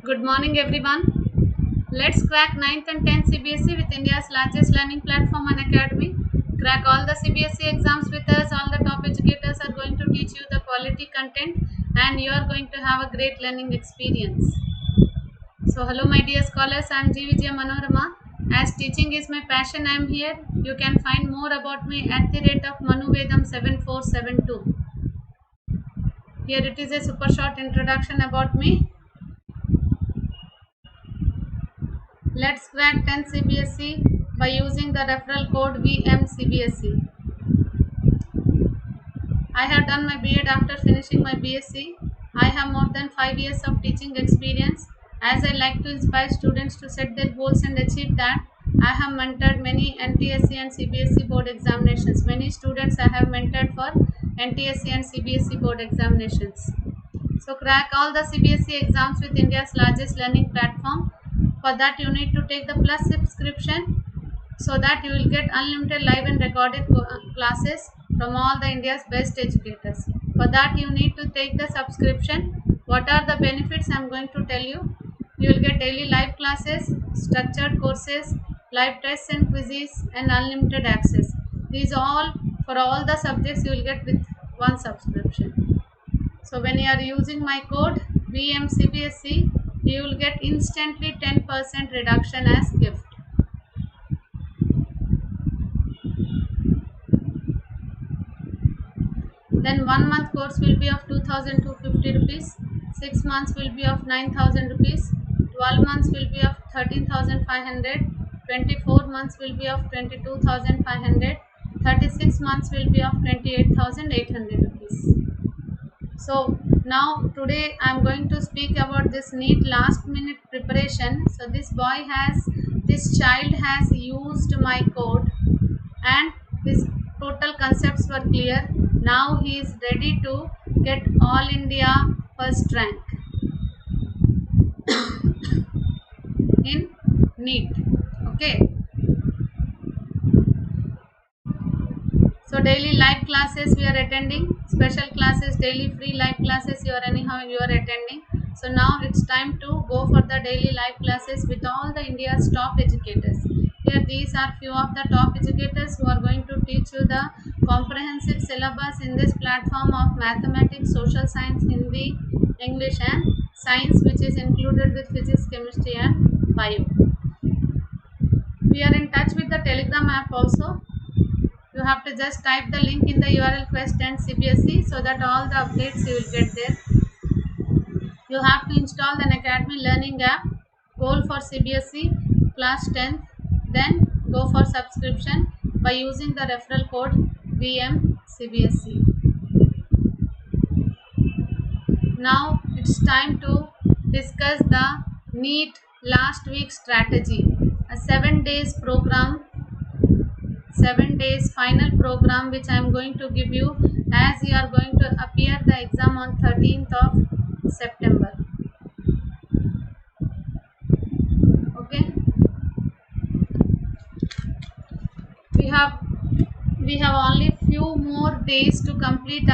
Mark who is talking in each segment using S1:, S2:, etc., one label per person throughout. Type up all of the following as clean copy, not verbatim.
S1: Good morning, everyone. Let's crack 9th and 10th CBSE with India's largest learning platform and academy. Crack all the CBSE exams with us. All the top educators are going to teach you the quality content, and you are going to have a great learning experience. So, hello, my dear scholars. I am G. Vijaya Manorama. As teaching is my passion, I am here. You can find more about me at the rate of Manuvedam7472. Here it is a super short introduction about me. Let's crack 10 CBSE by using the referral code VMCBSE. I have done my B.Ed after finishing my BSc. I have more than 5 years of teaching experience. As I like to inspire students to set their goals and achieve that, I have mentored many NTSC and CBSE board examinations. Many students I have mentored for NTSC and CBSE board examinations. So crack all the CBSE exams with India's largest learning platform. For that you need to take the Plus subscription so that you will get unlimited live and recorded classes from all the India's best educators. For that you need to take the subscription. What are the benefits I am going to tell you. You will get daily live classes, structured courses, live tests and quizzes, and unlimited access. These all for all the subjects you will get with one subscription. So when you are using my code VMCBSE, you will get instantly 10% reduction as gift. Then 1 month course will be of 2250 rupees, 6 months will be of 9000 rupees, 12 months will be of 13500, 24 months will be of 22500, 36 months will be of 28800 rupees. So now today I am going to speak about this NEET last minute preparation. So this child has used my code and his total concepts were clear. Now he is ready to get all India first rank in NEET. Okay. So daily live classes we are attending, special classes, daily free live classes you are attending. So now it's time to go for the daily live classes with all the India's top educators. Here these are few of the top educators who are going to teach you the comprehensive syllabus in this platform of mathematics, social science, Hindi, English and science, which is included with physics, chemistry and bio. We are in touch with the Telegram app also. You have to just type the link in the URL Quest and CBSE so that all the updates you will get there. You have to install the Academy Learning app, goal for CBSE, class 10th, then go for subscription by using the referral code VMCBSE. Now it's time to discuss the NEET last week strategy. A 7 days program, 7 days final program which I am going to give you as you are going to appear the exam on 13th of September. Okay. We have only few more days to complete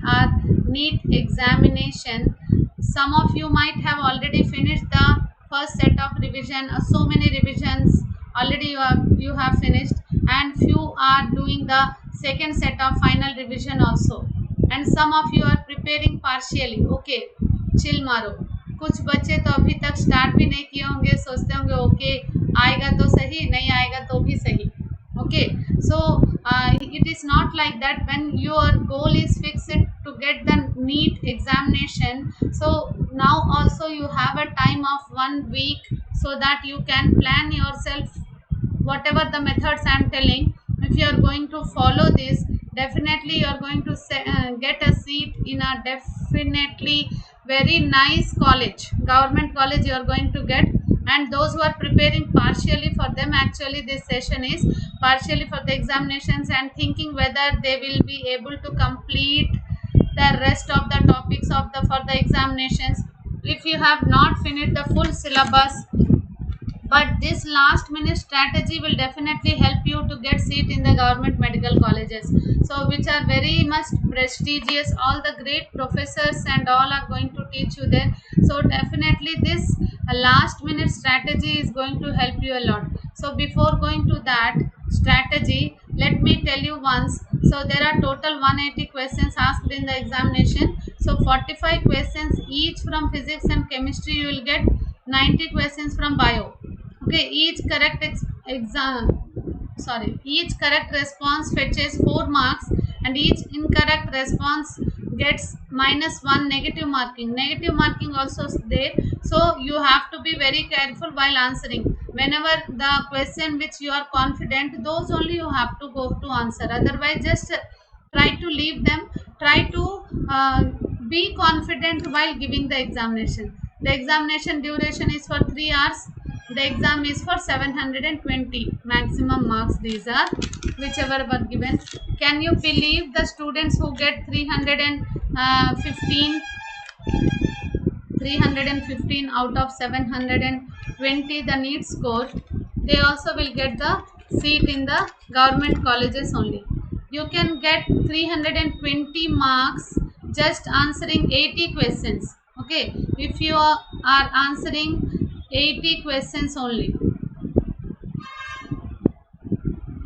S1: our NEET examination. Some of you might have already finished the first set of revision, so many revisions already you have finished, and few are doing the second set of final revision also, and some of you are preparing partially. Okay, chill मारो. कुछ बच्चे तो अभी तक start भी नहीं किए होंगे, सोचते होंगे ओके आएगा तो सही, नहीं आएगा तो भी सही. Okay, so it is not like that. When your goal is fixed to get the NEET examination, so now also you have a time of 1 week so that you can plan yourself whatever the methods I am telling. If you are going to follow this, definitely you are going to get a seat in a definitely very nice college, government college you are going to get. And those who are preparing partially, for them actually this session is partially for the examinations and thinking whether they will be able to complete the rest of the topics for the examinations. If you have not finished the full syllabus but this last minute strategy will definitely help you to get seat in the government medical colleges, so which are very much prestigious. All the great professors and all are going to teach you there. So definitely this last minute strategy is going to help you a lot. So before going to that strategy, let me tell you once. So there are total 180 questions asked in the examination. So 45 questions each from physics and chemistry. You will get 90 questions from bio. Okay, each correct each correct response fetches 4 marks, and each incorrect response gets -1 negative marking. Negative marking also is there, so you have to be very careful while answering. Whenever the question which you are confident, those only you have to go to answer. Otherwise, just try to leave them. Try to be confident while giving the examination. The examination duration is for 3 hours. The exam is for 720 maximum marks. These are whichever were given. Can you believe the students who get 315 out of 720 the NEET score? They also will get the seat in the government colleges only. You can get 320 marks just answering 80 questions. Okay, if you are answering 80 questions only,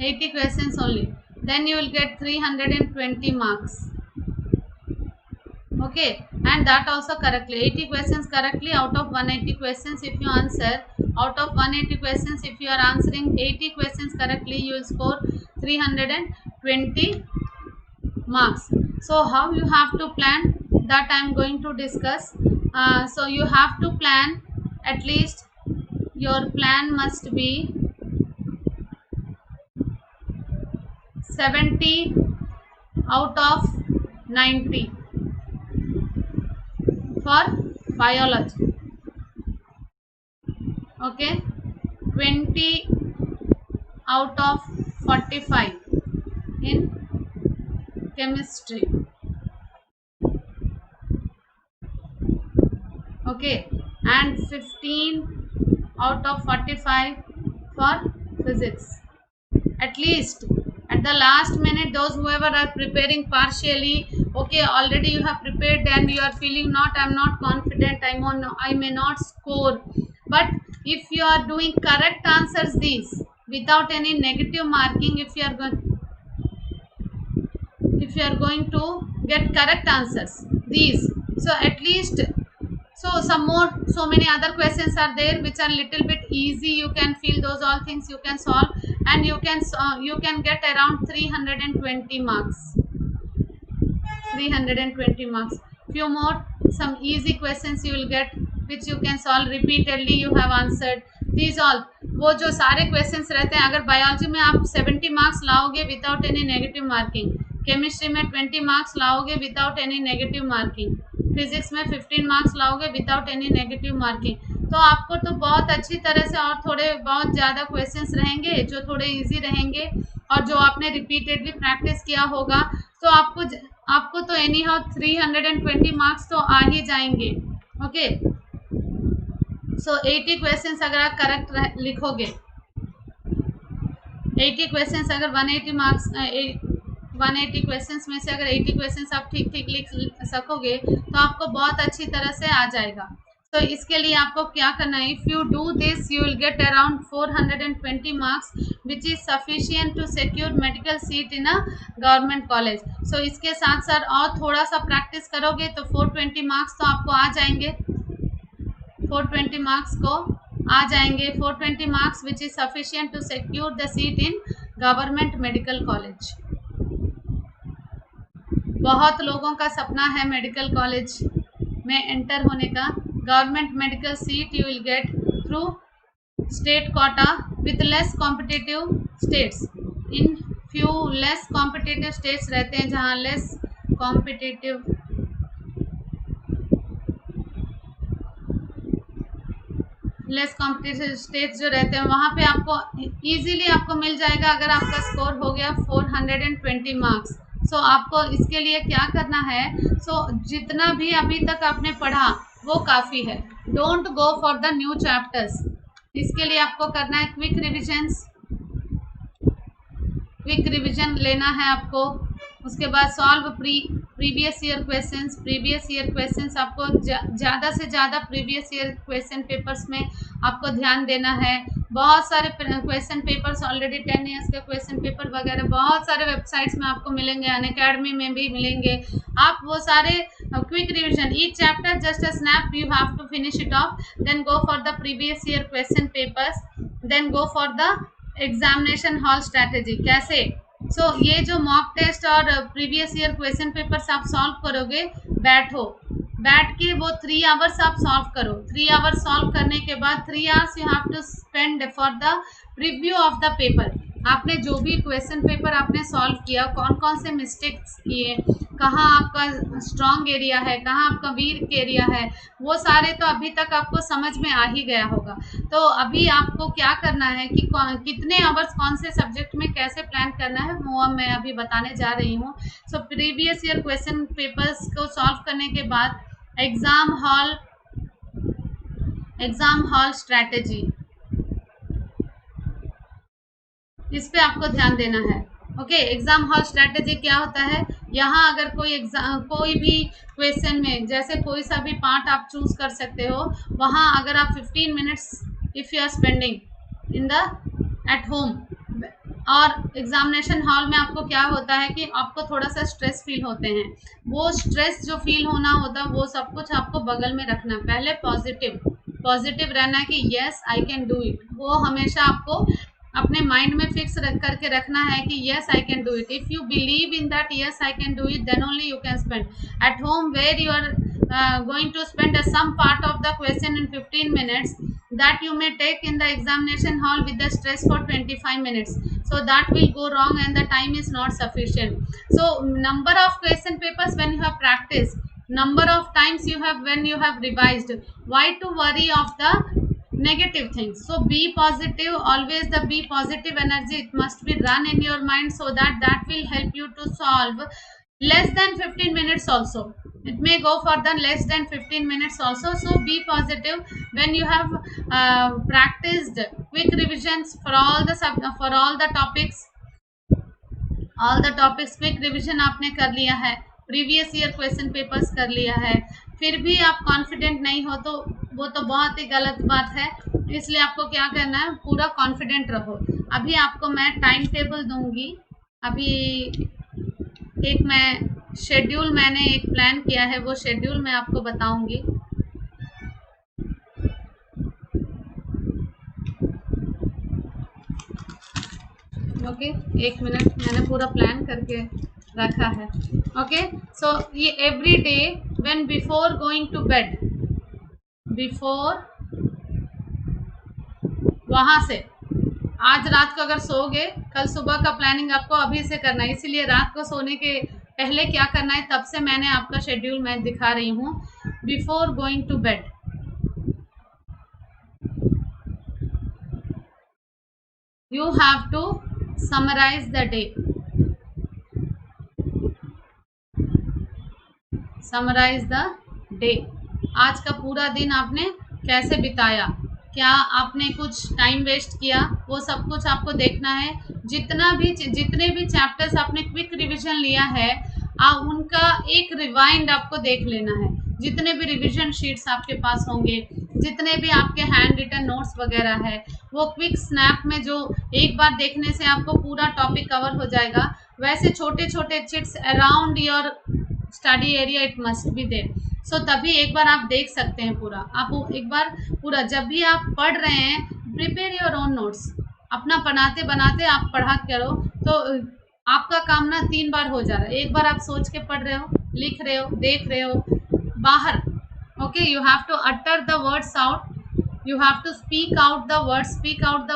S1: 80 questions only, then you will get 320 marks. Okay, and that also correctly, 80 questions correctly out of 180 questions. If you answer out of 180 questions, if you are answering 80 questions correctly, you will score 320 marks. So how you have to plan, that I am going to discuss. So you have to plan, at least your plan must be 70 out of 90 for biology. Okay, 20 out of 45 in chemistry. Okay, and 15 out of 45 for physics. At least at the last minute, those whoever are preparing partially, okay, already you have prepared and you are feeling I'm not confident, I may not score. But if you are doing correct answers, these without any negative marking, if you are going to get correct answers, these, so at least, so so many other questions are there which are little bit easy. You can feel those all things you can solve, and you can get around 320 marks. 320 marks. Few more, some easy questions you will get, which you can solve repeatedly. You have answered these all. वो जो सारे questions रहते हैं, अगर biology में आप 70 marks लाओगे without any negative marking, chemistry में 20 मार्क्स लाओगे without any negative marking, physics में 15 मार्क्स लाओगे विदाउट एनी नेगेटिव मार्किंग, तो आपको तो बहुत अच्छी तरह से, और थोड़े बहुत ज़्यादा क्वेश्चंस रहेंगे जो थोड़े इजी रहेंगे और जो आपने रिपीटेडली प्रैक्टिस किया होगा, तो आपको तो एनी हाउ 320 मार्क्स तो आ ही जाएंगे. ओके, सो 80 क्वेश्चंस अगर आप करेक्ट लिखोगे, 80 क्वेश्चंस अगर 180 मार्क्स 180 क्वेश्चंस में से अगर 80 क्वेश्चंस आप ठीक ठीक लिख सकोगे तो आपको बहुत अच्छी तरह से आ जाएगा. तो इसके लिए आपको क्या करना है, if you do this you will get around 420 marks which is sufficient to secure medical seat in a government college. So इसके साथ साथ और थोड़ा सा प्रैक्टिस करोगे तो 420 मार्क्स तो आपको आ जाएंगे. 420 मार्क्स को आ जाएंगे. 420 marks which is sufficient to secure the seat in government medical college. बहुत लोगों का सपना है मेडिकल कॉलेज में एंटर होने का. Government medical seat you will get through state quota with less competitive states. In few less competitive states रहते हैं जहाँ लेस कॉम्पिटिटिव स्टेट्स जो रहते हैं वहाँ पे आपको इजीली आपको मिल जाएगा अगर आपका स्कोर हो गया 420 मार्क्स. सो आपको इसके लिए क्या करना है, जितना भी अभी तक आपने पढ़ा वो काफ़ी है. Don't go for the new chapters. इसके लिए आपको करना है क्विक रिविजन लेना है आपको। उसके बाद सॉल्व प्रीवियस ईयर क्वेश्चंस आपको ज़्यादा से ज़्यादा प्रीवियस ईयर क्वेश्चन पेपर्स में आपको ध्यान देना है। बहुत सारे क्वेश्चन पेपर्स ऑलरेडी 10 ईयर्स के क्वेश्चन पेपर वगैरह बहुत सारे वेबसाइट्स में आपको मिलेंगे, अनअकैडमी में भी मिलेंगे। आप वो सारे quick revision, each chapter just a snap, you have to finish it off, then go for the previous year question papers, then go for the examination hall strategy. कैसे? ये जो मॉक टेस्ट और प्रीवियस ईयर क्वेश्चन पेपर्स आप solve करोगे, बैठ के वो 3 hours आप सॉल्व करो। 3 आवर्स सॉल्व करने के बाद 3 hours you have to spend for the review of the paper. आपने जो भी क्वेश्चन पेपर आपने सॉल्व किया, कौन कौन से मिस्टेक्स किए, कहाँ आपका स्ट्रॉन्ग एरिया है, कहाँ आपका वीक एरिया है, वो सारे तो अभी तक आपको समझ में आ ही गया होगा। तो अभी आपको क्या करना है कि कितने आवर्स कौन से सब्जेक्ट में कैसे प्लान करना है, वो मैं अभी बताने जा रही हूँ। प्रीवियस ईयर क्वेश्चन पेपर्स को सॉल्व करने के बाद एग्जाम हॉल स्ट्रैटेजी, इस पे आपको ध्यान देना है। ओके, एग्जाम हॉल स्ट्रैटेजी क्या होता है? यहाँ अगर कोई भी क्वेश्चन में जैसे कोई सा भी पार्ट आप चूज कर सकते हो, वहाँ अगर आप 15 minutes if you are spending in the at home, और एग्जामिनेशन हॉल में आपको क्या होता है कि आपको थोड़ा सा स्ट्रेस फील होते हैं। वो स्ट्रेस जो फील होना होता है वो सब कुछ आपको बगल में रखना। पहले पॉजिटिव रहना है कि yes I can do it. वो हमेशा आपको अपने माइंड में फिक्स करके रखना है कि yes I can do it. If you believe in that yes I can do it, then only you can spend at home where you are going to spend some part of the question in 15 minutes, that you may take in the examination hall with the stress for 25 minutes. So that will go wrong and the time is not sufficient. So number of question papers when you have practiced, number of times you have when you have revised, why to worry of the negative things? So be positive, always the be positive energy, it must be run in your mind, so that will help you to solve less than 15 minutes also. It may go for the less than 15 minutes also. So be positive when you have practiced quick revisions for all the topics quick revision आपने कर लिया है, previous year question papers कर लिया है, फिर भी आप कॉन्फिडेंट नहीं हो तो वो तो बहुत ही गलत बात है। इसलिए आपको क्या करना है, पूरा कॉन्फिडेंट रहो। अभी आपको मैं टाइम टेबल दूंगी। अभी एक मैंने एक प्लान किया है, वो शेड्यूल मैं आपको बताऊंगी। ओके, 1 मिनट, मैंने पूरा प्लान करके रखा है। ओके, सो ये every day when before going to bed, वहां से आज रात को अगर सोओगे, कल सुबह का प्लानिंग आपको अभी से करना है। इसीलिए रात को सोने के पहले क्या करना है, तब से मैंने आपका शेड्यूल मैं दिखा रही हूँ। Before going to bed, you have to summarise the day. आज का पूरा दिन आपने कैसे बिताया, क्या आपने कुछ टाइम वेस्ट किया, वो सब कुछ आपको देखना है। जितने भी चैप्टर्स आपने क्विक रिवीजन लिया है, उनका एक रिवाइंड आपको देख लेना है। जितने भी रिवीजन शीट्स आपके पास होंगे, जितने भी आपके हैंड रिटन नोट्स वगैरह है, वो क्विक स्नैप में जो एक बार देखने से आपको पूरा टॉपिक कवर हो जाएगा, वैसे छोटे छोटे chits around your study area it must be there. So तभी एक बार आप देख सकते हैं पूरा। आप एक बार पूरा, जब भी आप पढ़ रहे हैं, प्रिपेयर योर ओन नोट्स। अपना बनाते आप पढ़ा करो तो आपका काम ना 3 बार हो जा रहा है। एक बार आप सोच के पढ़ रहे हो, लिख रहे हो, देख रहे हो बाहर। Okay, you have to utter the words out, you have to speak out the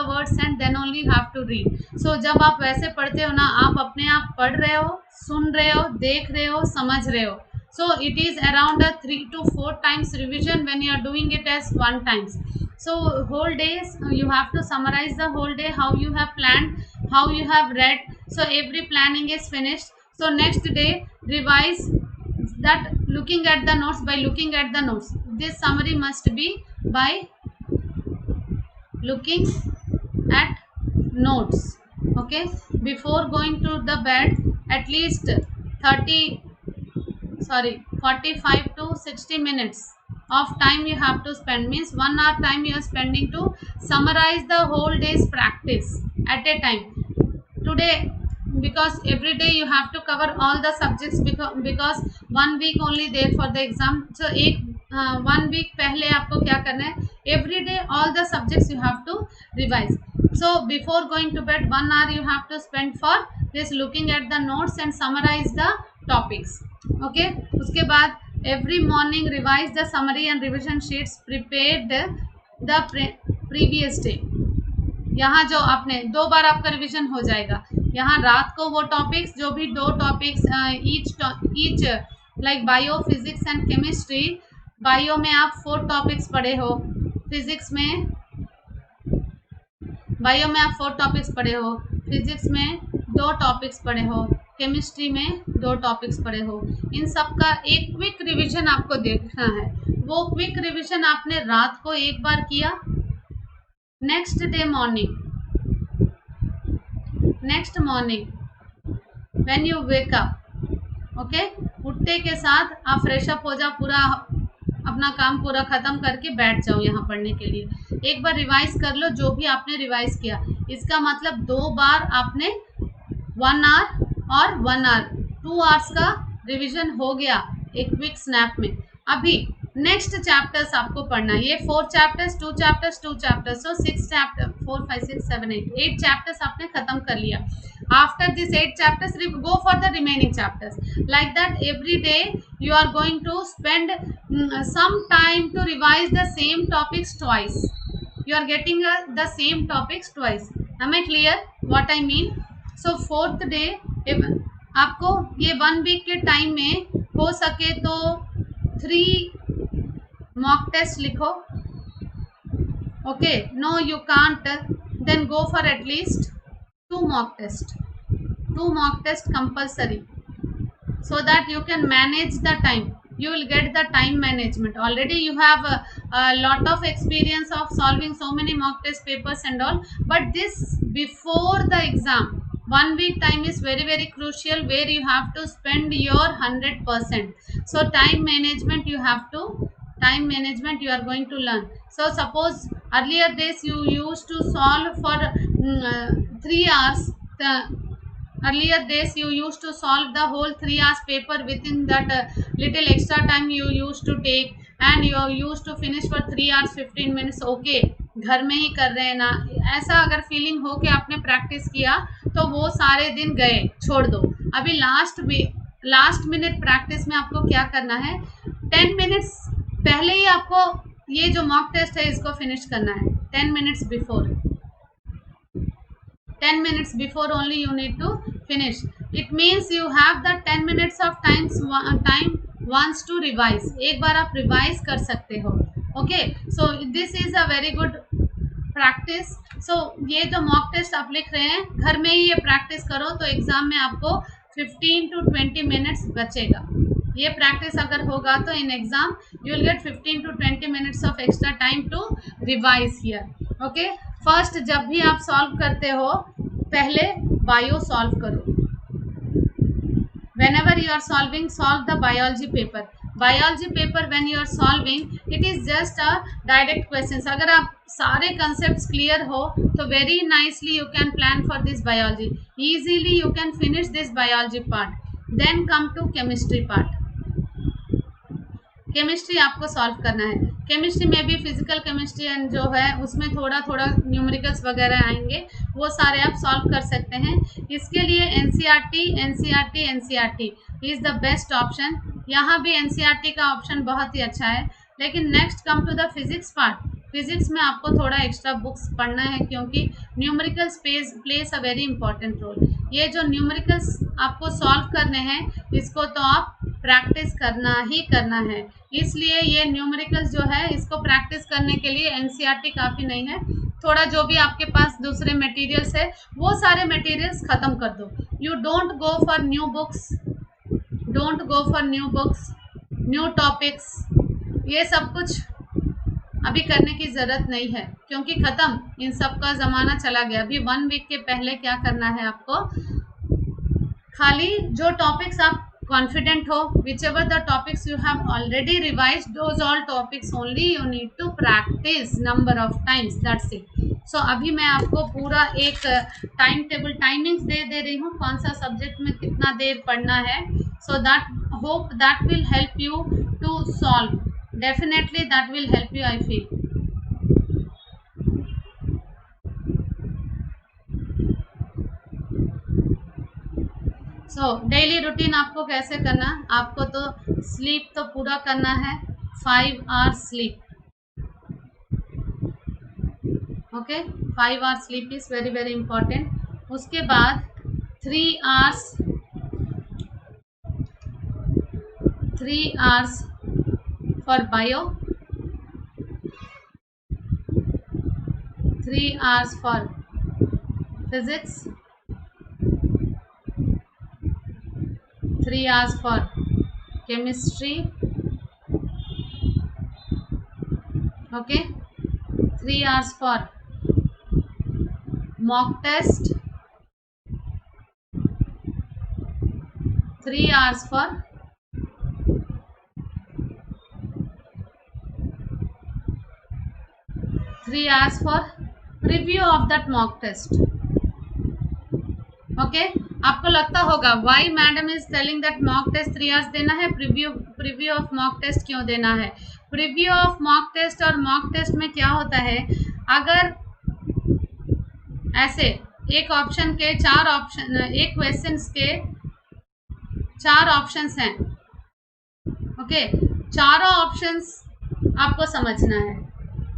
S1: words and then only you have to read. So जब आप वैसे पढ़ते हो ना, आप अपने आप पढ़ रहे हो, सुन रहे हो, देख रहे हो, समझ रहे हो। So it is around a 3 to 4 times revision when you are doing it as 1 times. So whole days you have to summarize the whole day, how you have planned, how you have read. So every planning is finished. So next day revise that looking at the notes. By looking at the notes, this summary must be by looking at notes. Okay, before going to the bed, at least 45 to 60 minutes of time you have to spend, means 1 hour time you are spending to summarize the whole day's practice at a time. Today, because every day you have to cover all the subjects, because 1 week only there for the exam. So 1 week पहले आपको क्या करना है, every day all the subjects you have to revise. So before going to bed, 1 hour you have to spend for this, looking at the notes and summarize the topics. Okay, उसके बाद every morning revise the summary and revision sheets prepared the previous day. यहाँ जो आपने 2 बार आपका revision हो जाएगा. यहाँ रात को वो टॉपिक्स, जो भी 2 topics each like bio, physics and chemistry. Bio में आप 4 टॉपिक्स पढ़े हो, फिजिक्स में बायो में आप 4 टॉपिक्स पढ़े हो, फिजिक्स में 2 टॉपिक्स पढ़े हो, केमिस्ट्री में 2 टॉपिक्स पढ़े हो. इन सब का एक क्विक रिवीजन आपको देखना है. वो क्विक रिवीजन आपने रात को एक बार किया, next morning when you wake up, okay, उठते के साथ आप फ्रेश अप हो जाओ, पूरा अपना काम पूरा ख़त्म करके बैठ जाओ यहाँ पढ़ने के लिए. एक बार रिवाइज कर लो जो भी आपने रिवाइज किया. इसका मतलब 2 बार आपने 1 आवर और 1 आवर 2 आवर्स का रिवीजन हो गया एक क्विक स्नैप में. अभी नेक्स्ट चैप्टर्स आपको पढ़ना है. ये 4 चैप्टर्स, 2 चैप्टर्स, सो 6 चैप्टर, 4 5 6 7 8 चैप्टर्स आपने खत्म कर लिया. After this 8 chapters go for the remaining chapters. Like that every day you are going to spend some time to revise the same topics twice. You are getting the same topics twice. Am I clear what I mean? So 4th day आपको ये 1 week के time में हो सके तो 3 mock test लिखो. Okay, no you can't, then go for at least 2 mock test. 2 mock test compulsory, so that you can manage the time. You will get the time management. Already you have a lot of experience of solving so many mock test papers and all, but this before the exam 1 week time is very very crucial, where you have to spend your 100%. So time management you are going to learn. So suppose earlier days you used to solve for 3 hours. Earlier days you used to solve the whole 3 hours paper within that little extra time you used to take, and you used to finish for 3 hours 15 minutes. Okay, घर में ही कर रहे हैं ना, ऐसा अगर feeling हो कि आपने प्रैक्टिस किया तो वो सारे दिन गए, छोड़ दो. अभी लास्ट मिनट प्रैक्टिस में आपको क्या करना है, 10 मिनट्स पहले ही आपको ये जो मॉक टेस्ट है इसको फिनिश करना है. 10 minutes before only you need to finish. It means you have the 10 minutes of time once to revise. एक बार आप रिवाइज कर सकते हो. Okay, so this is a very good practice. So ये जो मॉक टेस्ट आप लिख रहे हैं, घर में ही ये प्रैक्टिस करो तो एग्जाम में आपको 15 to 20 minutes बचेगा. ये प्रैक्टिस अगर होगा तो in exam you will get 15 to 20 minutes of extra time to revise here. Okay, first जब भी आप सॉल्व करते हो पहले बायो सॉल्व करो. whenever you are solving, solve the biology paper. When you are solving, it is just a direct questions. अगर आप सारे concepts clear हो तो very nicely you can plan for this biology. Easily you can finish this biology part. Then come to chemistry part. Chemistry आपको solve करना है. Chemistry में भी फिजिकल केमिस्ट्री जो है उसमें थोड़ा थोड़ा न्यूमेरिकल्स वगैरह आएंगे, वो सारे आप सॉल्व कर सकते हैं. इसके लिए NCERT is the best option. यहाँ भी एनसीईआरटी का ऑप्शन बहुत ही अच्छा है. लेकिन next come to the physics part. Physics में आपको थोड़ा एक्स्ट्रा बुक्स पढ़ना है, क्योंकि numericals place a very important role. ये जो न्यूमेरिकल्स आपको सॉल्व करने हैं इसको तो आप प्रैक्टिस करना ही करना है. इसलिए ये न्यूमेरिकल्स जो है इसको प्रैक्टिस करने के लिए एनसीईआरटी काफ़ी नहीं है. थोड़ा जो भी आपके पास दूसरे मटेरियल्स है वो सारे मटेरियल्स ख़त्म कर दो. You don't go for new books, new topics, ये सब कुछ अभी करने की ज़रूरत नहीं है, क्योंकि ख़त्म, इन सब का ज़माना चला गया। अभी 1 वीक के पहले क्या करना है आपको, खाली जो टॉपिक्स आप कॉन्फिडेंट हो, whichever the topics you have already revise, those all topics only you need to practice number of times, that's it. So अभी मैं आपको पूरा एक टाइम टेबल, टाइमिंग्स दे रही हूँ, कौन सा सब्जेक्ट में कितना देर पढ़ना है, so that hope that will help you to solve, definitely that will help you, I feel. So daily routine आपको कैसे करना, आपको तो स्लीप तो पूरा करना है, 5 hours sleep, okay, 5 hours sleep is very very important. उसके बाद 3 hours for bio, 3 hours for physics, 3 hours for chemistry, okay, 3 hours for mock test, 3 hours for review of that mock test, okay. आपको लगता होगा why madam is telling that mock test 3 hours देना है, preview of mock test क्यों देना है। Preview of mock test और mock test में क्या होता है, अगर ऐसे एक ऑप्शन के 4 ऑप्शन, एक क्वेश्चंस के 4 ऑप्शंस हैं, ओके, चारों ऑप्शंस आपको समझना है,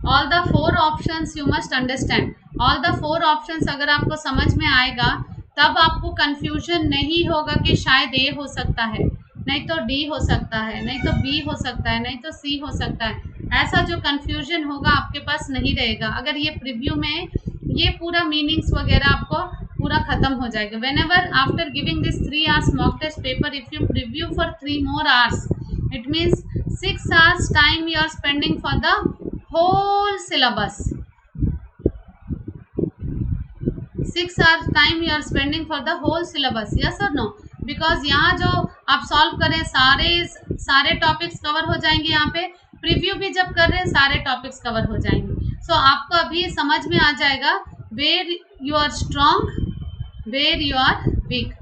S1: all the 4 options you must understand, all the 4 options अगर आपको समझ में आएगा तब आपको कंफ्यूजन नहीं होगा कि शायद ए हो सकता है, नहीं तो डी हो सकता है, नहीं तो बी हो सकता है, नहीं तो सी हो सकता है। ऐसा जो कंफ्यूजन होगा आपके पास नहीं रहेगा अगर ये प्रीव्यू में ये पूरा मीनिंग्स वगैरह आपको पूरा खत्म हो जाएगा। Whenever after giving this 3 hours mock test paper, if you preview for 3 more hours, it means 6 hours time you are spending for the whole syllabus, 6 hours time you are spending for the whole syllabus, yes or no? Because यहाँ जो आप solve करें सारे topics cover हो जाएंगे, यहाँ पे preview भी जब कर रहे हैं सारे टॉपिक्स कवर हो जाएंगे। सो आपको अभी समझ में आ जाएगा where you are strong, where you are weak.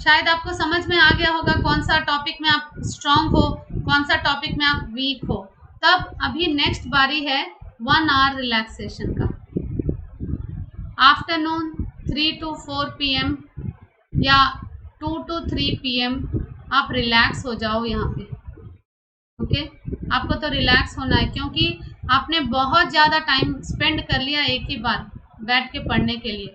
S1: शायद आपको समझ में आ गया होगा कौन सा टॉपिक में आप स्ट्रॉन्ग हो, कौन सा टॉपिक में आप वीक हो। तब अभी नेक्स्ट बारी है 1 hour रिलैक्सेशन का, आफ्टरनून 3 to 4 PM या 2 to 3 PM आप रिलैक्स हो जाओ यहाँ पे, ओके। आपको तो रिलैक्स होना है क्योंकि आपने बहुत ज़्यादा टाइम स्पेंड कर लिया एक ही बार बैठ के पढ़ने के लिए,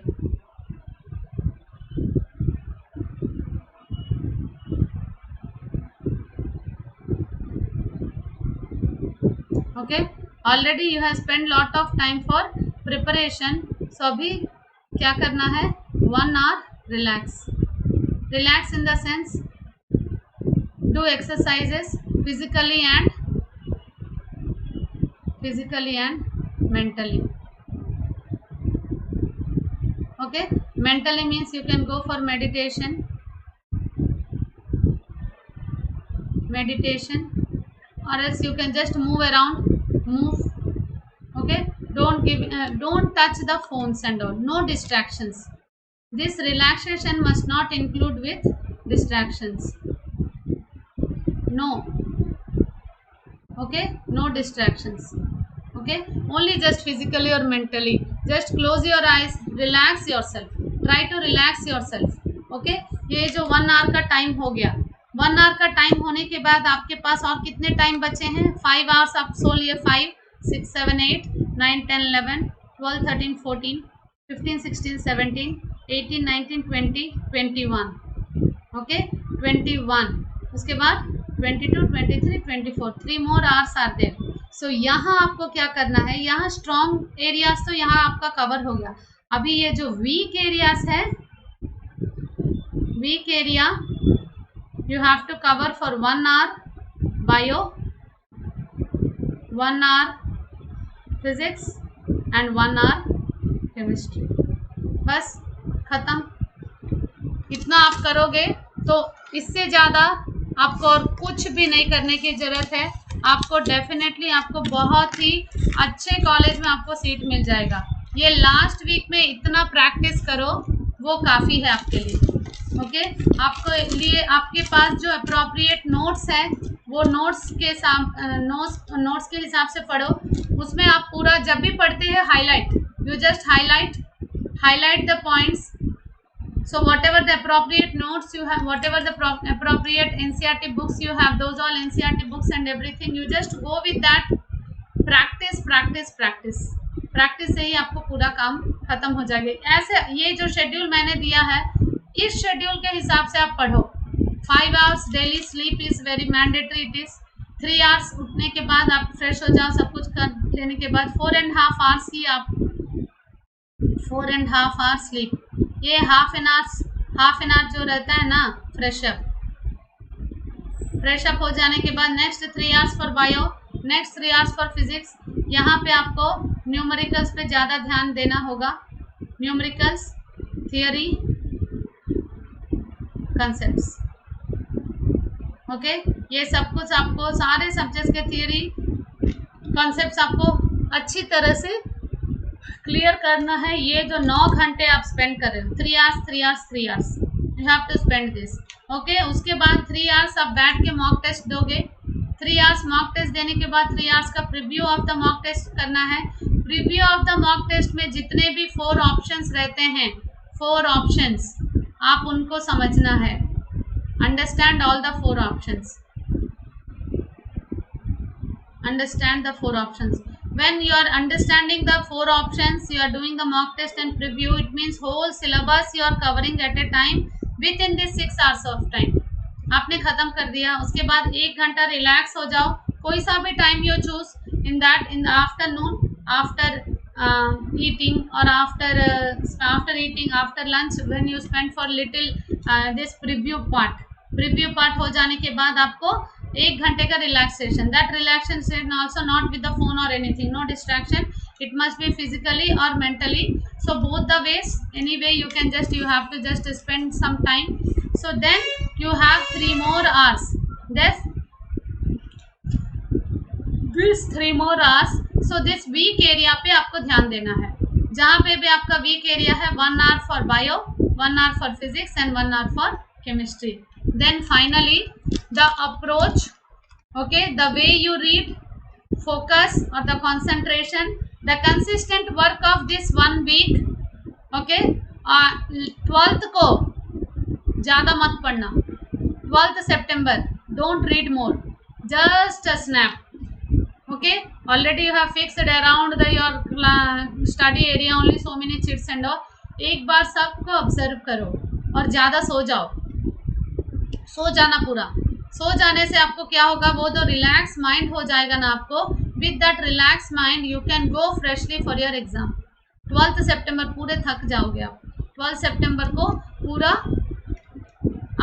S1: okay. Already you have spend lot of time for preparation. So अभी क्या करना है, 1 hour relax, relax in the sense do exercises physically and mentally, okay, mentally means you can go for meditation or else you can just move around, okay, don't touch the phones and all, no distractions. This relaxation must not include with distractions, no, okay, no distractions, okay, only just physically or mentally, just close your eyes, relax yourself, try to relax yourself, okay। ये जो 1 hour का time हो गया, 1 hour का time होने के बाद आपके पास और कितने टाइम बचे हैं, 5 hours आप सो लिए, 5 6 7 8 9 10 11 12 13 14 15 16 17 18 19 20 21, ओके, 21, उसके बाद 22 23 24, 3 more hours are there। सो यहाँ आपको क्या करना है, यहाँ स्ट्रॉन्ग एरियाज तो यहाँ आपका कवर हो गया, अभी ये जो वीक एरियाज है, weak area you have to cover for 1 hour bio, 1 hour physics and 1 hour chemistry. बस खत्म। इतना आप करोगे तो इससे ज़्यादा आपको और कुछ भी नहीं करने की ज़रूरत है। आपको डेफिनेटली आपको बहुत ही अच्छे कॉलेज में आपको सीट मिल जाएगा। ये लास्ट वीक में इतना प्रैक्टिस करो, वो काफ़ी है आपके लिए। ओके, आपको लिए आपके पास जो अप्रोप्रिएट नोट्स है वो नोट्स के हिसाब से पढ़ो। उसमें आप पूरा जब भी पढ़ते हैं highlight, you just highlight the points. So whatever the appropriate notes you have, whatever the appropriate NCERT books you have, those all NCERT books and everything, you just go with that. Practice से ही आपको पूरा काम खत्म हो जाएगा। ऐसे ये जो शेड्यूल मैंने दिया है, इस शेड्यूल के हिसाब से आप पढ़ो। 5 hours daily sleep is very mandatory. It is 3 hours उठने के बाद आप फ्रेश हो जाओ, सब कुछ कर लेने के बाद 4.5 hours की आप 4.5 hours स्लीप। ये हाफ एन आवर जो रहता है ना फ्रेश अप हो जाने के बाद next 3 hours for bio, next 3 hours for physics. यहाँ पे आपको न्यूमेरिकल्स पे ज़्यादा ध्यान देना होगा। Numericals, theory, concepts. ओके, ये सब कुछ आपको सारे सब्जेक्ट्स के थियरी कॉन्सेप्ट्स आपको अच्छी तरह से क्लियर करना है। ये जो 9 घंटे आप स्पेंड कर रहे हो, 3 hours you have to spend this. Okay, उसके बाद 3 hours आप बैठ के मॉक टेस्ट दोगे। 3 hours मॉक टेस्ट देने के बाद 3 hours का preview of the mock test करना है। Preview of the mock test में जितने भी 4 ऑप्शंस रहते हैं, 4 ऑप्शंस आप उनको समझना है। Understand all the 4 options, understand the 4 options. When you are understanding the 4 options, you are doing the mock test and preview. It means whole syllabus you are covering at a time within this 6 hours of time. आपने खत्म कर दिया। उसके बाद 1 घंटा relax हो जाओ, कोई सा भी time you choose in the afternoon, after eating or after eating, after lunch, when you spend for little this preview part हो जाने के बाद आपको 1 घंटे का relaxation. That relaxation also not with the phone और anything, no distraction. It must be physically और mentally, so both the ways, any way you can just, you have to just spend some time. So then you have 3 more hours, this 3 more hours। So this week area पे आपको ध्यान देना है। जहाँ पे भी आपका वीक एरिया है, 1 hour for bio, 1 hour for physics and 1 hour for chemistry. Then finally the approach, okay, the way you read, focus or the concentration, the consistent work of this 1 week. Okay, 12th को ज़्यादा मत पढ़ना। 12th September don't read more, just a snap. Okay, already you have fixed around your study area only so many chits and all. एक बार सबको observe करो और ज़्यादा सो जाओ, सो जाना पूरा। सो जाने से आपको क्या होगा, वो जो रिलैक्स माइंड हो जाएगा ना आपको, with that relax mind you can go freshly for your exam. 12th September पूरे थक जाओगे आप। 12th September को पूरा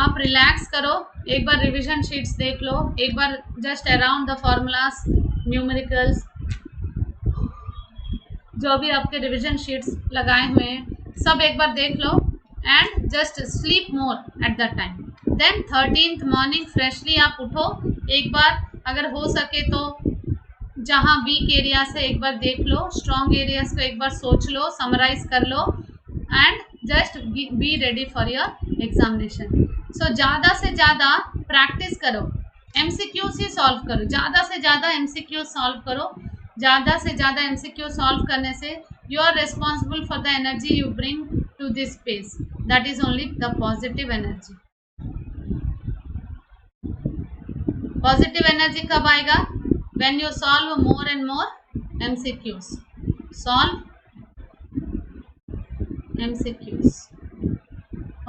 S1: आप रिलैक्स करो, एक बार रिविजन शीट्स देख लो, एक बार just around the formulas, numericals, जो भी आपके रिविजन शीट्स लगाए हुए हैं सब एक बार देख लो, and just sleep more at that time. Then 13th morning freshly आप उठो, एक बार अगर हो सके तो जहाँ वीक एरिया से एक बार देख लो, स्ट्रॉन्ग एरियाज को एक बार सोच लो, समराइज कर लो, and just be ready for your examination. So ज़्यादा से ज़्यादा प्रैक्टिस करो, MCQs ही सॉल्व करो, ज़्यादा से ज़्यादा MCQ सॉल्व करो। ज़्यादा से ज़्यादा MCQ सॉल्व करने से you are responsible for the energy you bring to this space, that is only the positive energy. Positive energy कब आएगा, when you solve more and more MCQs, solve MCQs।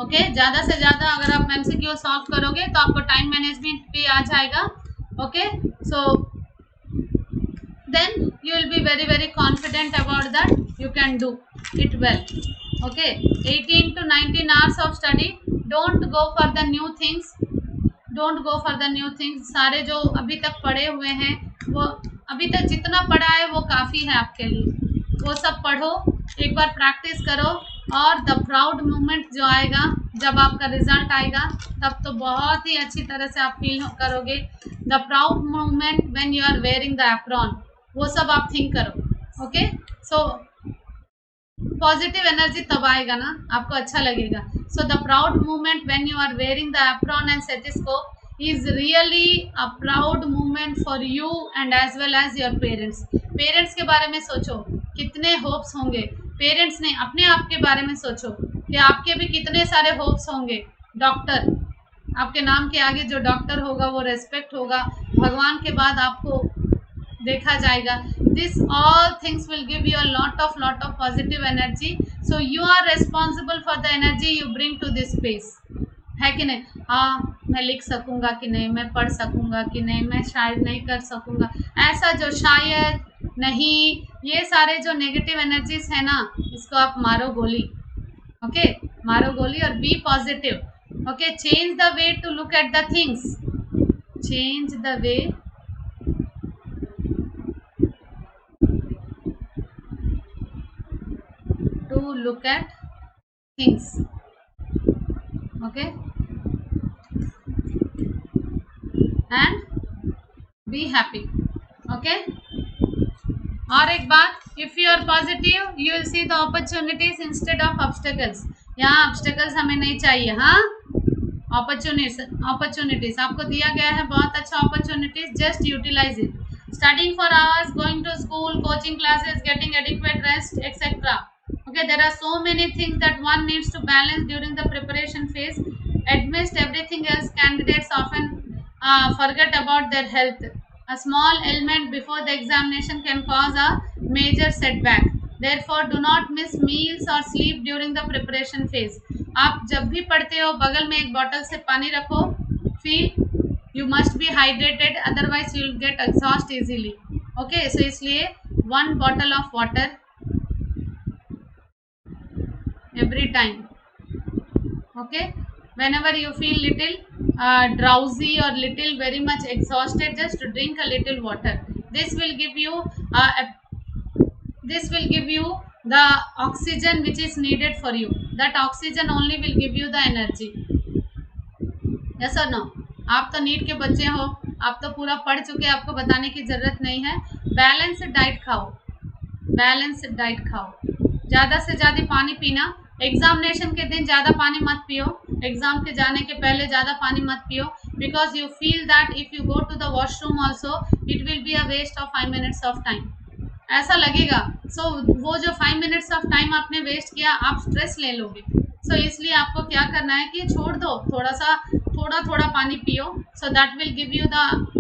S1: Okay, ज़्यादा से ज़्यादा अगर आप MCQ solve करोगे तो आपको टाइम मैनेजमेंट भी आ जाएगा। Okay, so then you will be very very confident about that, you can do it well. Okay, 18 to 19 hours of study, don't go for the new things, don't go for the new things। सारे जो अभी तक पढ़े हुए हैं वो अभी तक जितना पढ़ा है वो काफ़ी है आपके लिए, वो सब पढ़ो, एक बार प्रैक्टिस करो, और द प्राउड मोमेंट जो आएगा जब आपका रिजल्ट आएगा तब तो बहुत ही अच्छी तरह से आप फील करोगे। The proud moment when you are wearing the apron, वो सब आप थिंक करो। ओके, सो पॉजिटिव एनर्जी तब आएगा ना, आपको अच्छा लगेगा। So the proud moment when you are wearing the apron and stethoscope is really a proud moment for you and as well as your parents. Parents के बारे में सोचो, कितने होप्स होंगे। पेरेंट्स ने अपने आप के बारे में सोचो कि आपके भी कितने सारे होप्स होंगे। डॉक्टर, आपके नाम के आगे जो डॉक्टर होगा वो रेस्पेक्ट होगा, भगवान के बाद आपको देखा जाएगा। This all things will give you a lot of positive energy. So you are responsible for the energy you bring to this space, है कि नहीं? हाँ, मैं लिख सकूंगा कि नहीं, मैं पढ़ सकूंगा कि नहीं, मैं शायद नहीं कर सकूंगा, ऐसा जो शायद नहीं, ये सारे जो नेगेटिव एनर्जीज है ना, इसको आप मारो गोली। ओके, मारो गोली और be positive. Okay, change the way to look at the things, change the way to look at things. Okay, and be happy. Okay, और एक बात, if you are positive you will see the opportunities instead of obstacles. यहाँ obstacles हमें नहीं चाहिए। हाँ, opportunities आपको दिया गया है, बहुत अच्छा opportunities, just utilize it. Studying for hours, going to school, coaching classes, getting adequate rest, etc. Okay, there are so many things that one needs to balance during the preparation phase. Amidst everything else, candidates often forget about their health. A small ailment before the examination can cause a major setback. Therefore, do not miss meals or sleep during the preparation phase. आप जब भी पढ़ते हो बगल में एक bottle से पानी रखो। Feel you must be hydrated, otherwise you will get exhaust easily. Okay, so इसलिए 1 bottle of water every time. Okay, whenever you feel little drowsy or little very much exhausted, just drink a little water. This will give you the oxygen which is needed for you. That oxygen only will give you the energy. Yes or no? आप तो NEET के बच्चे हो, आप तो पूरा पढ़ चुके, आपको बताने की जरूरत नहीं है। बैलेंस डाइट खाओ, बैलेंस डाइट खाओ, ज़्यादा से ज़्यादा पानी पीना। एग्जामिनेशन के दिन ज़्यादा पानी मत पियो, एग्जाम के जाने के पहले ज़्यादा पानी मत पियो, because you feel that if you go to the washroom also it will be a waste of 5 minutes of time, ऐसा लगेगा। सो वो जो 5 minutes ऑफ टाइम आपने वेस्ट किया, आप स्ट्रेस ले लोगे। सो इसलिए आपको क्या करना है कि छोड़ दो, थोड़ा पानी पियो, so that will give you the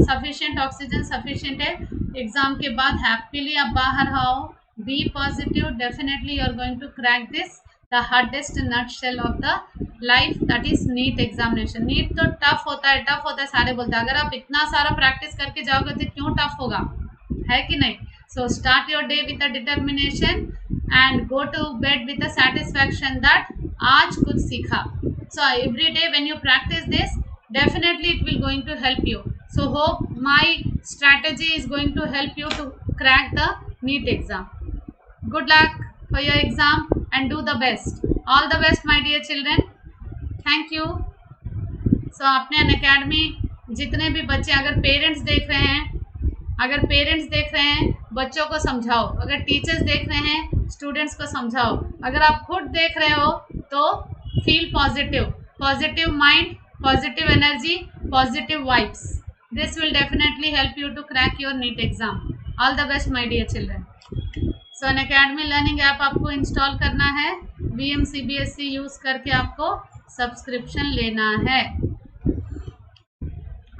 S1: sufficient oxygen, sufficient है। एग्जाम के बाद हैप्पीली आप बाहर आओ, B positive, definitely you are going to crack this the hardest nutshell of the life, that is NEET examination. NEET तो tough होता है, सारे बोलते हैं। अगर आप इतना सारा प्रैक्टिस करके जाओगे तो क्यों टफ होगा, है कि नहीं? So start your day with a determination and go to bed with a satisfaction that आज कुछ सीखा। So every day when you practise this, definitely it will going to help you. So hope my strategy is going to help you to crack the NEET exam. Good luck for your exam and do the best. All the best my dear children. Thank you. So अपने Unacademy जितने भी बच्चे, अगर parents देख रहे हैं बच्चों को समझाओ, अगर टीचर्स देख रहे हैं स्टूडेंट्स को समझाओ, अगर आप खुद देख रहे हो तो feel positive mind, positive energy, positive vibes. This will definitely help you to crack your NEET exam. All the best my dear children. So Unacademy learning app आपको इंस्टॉल करना है, VM CBSE यूज करके आपको subscription लेना है।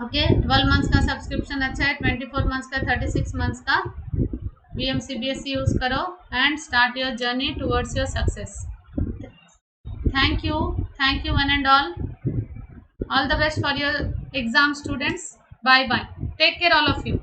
S1: Okay, 12 months का subscription अच्छा है, 24 मंथ्स का, 36 मंथ्स का। VM CBSE यूज करो and start your journey towards your success. Thank you one and all. All the best for your exam students. Bye bye. Take care all of you.